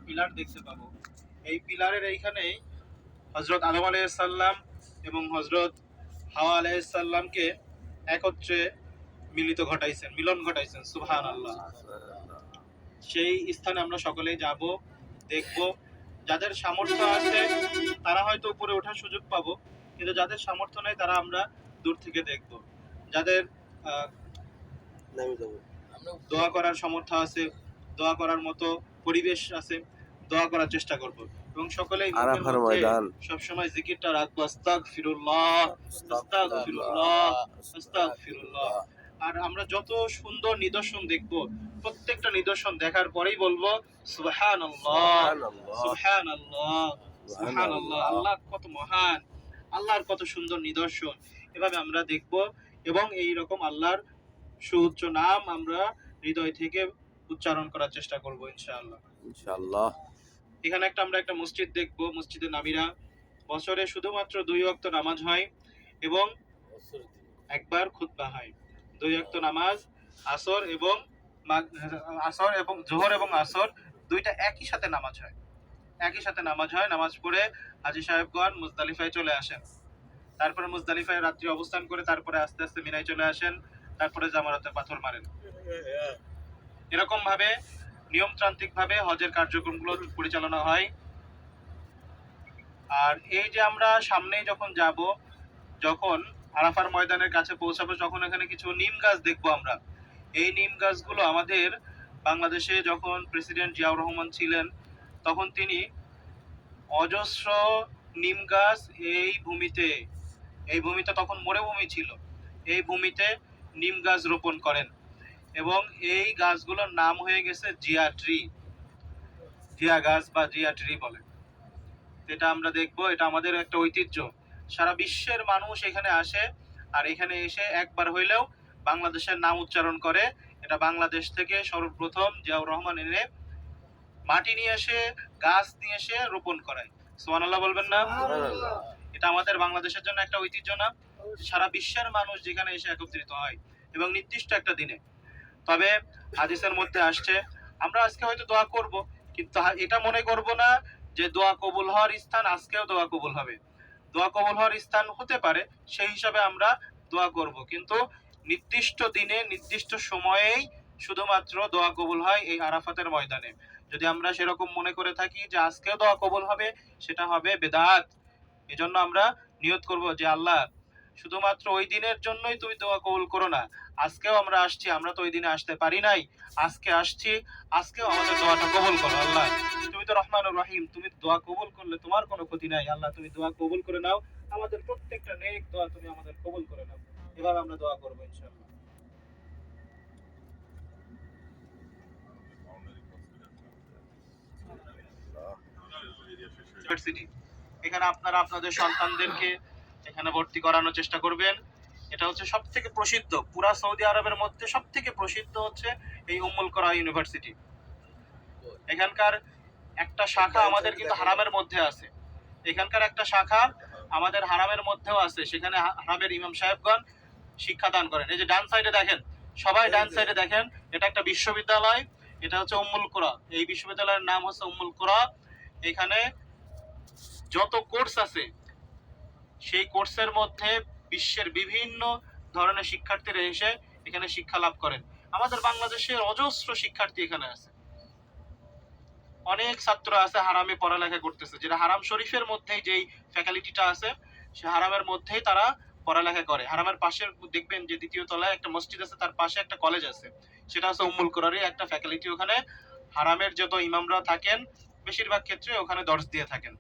Pillar দেখতে পাবো। এই পিলারের এইখানেই হযরত আদম আলাইহিস সালাম এবং হযরত হাওয়া আলাইহিস সালামকে একত্রে মিলন ঘটাইছেন। সুবহানাল্লাহ। সেই স্থানে আমরা সকলেই যাব, দেখব। যাদের সামর্থ্য আছে তারা হয়তো উপরে ওঠার সুযোগ পাবো, কিন্তু যাদের সামর্থ্য নেই তারা আমরা দূর থেকে দেখব। যাদের দোয়া করার সামর্থ্য আছে, দোয়া করার মতো পরিবেশ আছে, দোয়া করার চেষ্টা করব এবং সকলেই মুখের মধ্যে সবসময় জিকিরটা রাখবো, আস্তাগফিরুল্লাহ আস্তাগফিরুল্লাহ আস্তাগফিরুল্লাহ। আর আমরা যত সুন্দর নিদর্শন দেখব, প্রত্যেকটা নিদর্শন দেখার পরেই বলবো সুবহানাল্লাহ সুবহানাল্লাহ সুবহানাল্লাহ। আল্লাহ কত মহান, আল্লাহর কত সুন্দর নিদর্শন, এভাবে আমরা দেখব এবং এই রকম আল্লাহর সুউচ্চ নাম আমরা হৃদয় থেকে উচ্চারণ করার চেষ্টা করব ইনশাআল্লাহ। ইনশাআল্লাহ। এখানে আমরা একটা মসজিদ দেখব, মসজিদে নামিরা। বছরে শুধুমাত্র 2 ওয়াক্ত নামাজ হয় এবং একবার খুতবা হয়। 2 ওয়াক্ত নামাজ, আসর এবং জোহর এবং আসর দুইটা একই সাথে নামাজ হয়। নামাজ পড়ে হাজী সাহেবগণ মুজদালিফায় চলে আসেন। তারপরে মুজদালিফায় রাত্রি অবস্থান করে তারপরে আস্তে আস্তে মিনায় চলে আসেন, তারপরে জামারাতে পাথর মারেন। এরকম ভাবে নিয়মতান্ত্রিক ভাবে হজের কার্যক্রমগুলো পরিচালনা হয়। আর এই যে আমরা সামনে যখন আরাফার ময়দানের কাছে পৌঁছাবো, যখন এখানে কিছু নিম গাছ দেখবো আমরা। এই নিম গাছগুলো আমাদের বাংলাদেশে যখন প্রেসিডেন্ট জিয়াউর রহমান ছিলেন তখন তিনি অজস্র নিম গাছ এই ভূমিতে তখন মরুভূমি ছিল, এই ভূমিতে নিম গাছ রোপণ করেন এবং এই গাছগুলোর নাম হয়ে গেছে জিয়া গাছ বা জিয়া ট্রি বলে। এটা আমরা দেখবো, এটা আমাদের একটা ঐতিহ্য। সারা বিশ্বের মানুষ এখানে আসে আর এখানে এসে একবার হইলেও বাংলাদেশের নাম উচ্চারণ করে। এটা বাংলাদেশ থেকে সর্বপ্রথম জিয়াউর রহমান এনে মাটি নিয়ে এসে গাছ নিয়ে এসে রোপণ করায়। সুবহানাল্লাহ বলবেন না? এটা আমাদের বাংলাদেশের জন্য একটা ঐতিহ্য না? সারা বিশ্বের মানুষ যেখানে এসে একত্রিত হয় এবং নির্দিষ্ট একটা দিনে। তবে হাদিসের মধ্যে আসছে, আমরা আজকে হয়তো দোয়া করব, কিন্তু এটা মনে করব না যে দোয়া কবুল হওয়ার স্থান আজকেও দোয়া কবুল হবে। দোয়া কবুল হওয়ার স্থান হতে পারে, সেই হিসাবে আমরা দোয়া করব, কিন্তু নির্দিষ্ট দিনে নির্দিষ্ট সময়েই শুধুমাত্র দোয়া কবুল হয় এই আরাফাতের ময়দানে। যদি আমরা সেরকম মনে করে থাকি যে আজকেও দোয়া কবুল হবে, সেটা হবে বেদাত। এজন্য আমরা নিয়ত করব যে আল্লাহ, শুধুমাত্র ওই দিনের জন্যই তুমি দোয়া কবুল করো না, আজকেও আমরা আসছি, আমরা তো ওই দিনে আসতে পারি নাই, আজকে আসছি, আজকেও আমাদের দোয়াটা কবুল করো। আল্লাহ তুমি তো রহমানুর রহিম, তুমি দোয়া কবুল করলে তোমার কোনো ক্ষতি নাই। আল্লাহ তুমি দোয়া কবুল করে নাও, আমাদের প্রত্যেকটা নেক দোয়া তুমি আমাদের কবুল করে নাও। এভাবে আমরা দোয়া করবো ইনশাআল্লাহ। এখানে আপনারা আপনাদের সন্তানদেরকে এখানে ভর্তি করানোর চেষ্টা করবেন। এটা হচ্ছে সব থেকে প্রসিদ্ধ, পুরা সৌদি আরবের মধ্যে সব থেকে প্রসিদ্ধ হচ্ছে এই উম্মুল কোরা ইউনিভার্সিটি। এখানকার একটা শাখা আমাদের কিন্তু হারামের মধ্যে আছে, এখানকার একটা শাখা আমাদের হারামের মধ্যেও আছে। সেখানে হারামের ইমাম সাহেবগণ শিক্ষাদান করেন। এই যে ডান সাইডে দেখেন, সবাই ডান সাইডে দেখেন, এটা একটা বিশ্ববিদ্যালয়, এটা হচ্ছে উম্মুল কোরা। এই বিশ্ববিদ্যালয়ের নাম হচ্ছে উম্মুল কোরা। এখানে যত কোর্স আছে সেই কোর্সের মধ্যে বিশ্বের বিভিন্ন ধরনের শিক্ষার্থীরা এসে এখানে শিক্ষা লাভ করেন। আমাদের বাংলাদেশের অজস্র শিক্ষার্থী এখানে আছে, অনেক ছাত্র আছে হারামে পড়ালেখা করতেছে, যেটা হারাম শরীফের মধ্যেই যেই ফ্যাকাল্টিটা আছে সে হারামের মধ্যেই তারা পড়ালেখা করে। হারামের পাশে দেখবেন যে দ্বিতীয় তলায় একটা মসজিদ আছে, তার পাশে একটা কলেজ আছে, সেটা হচ্ছে উম্মুল কোরারই একটা ফ্যাকাল্টি। ওখানে হারামের যত ইমামরা থাকেন বেশিরভাগ ক্ষেত্রে ওখানে দর্স দিয়ে থাকেন।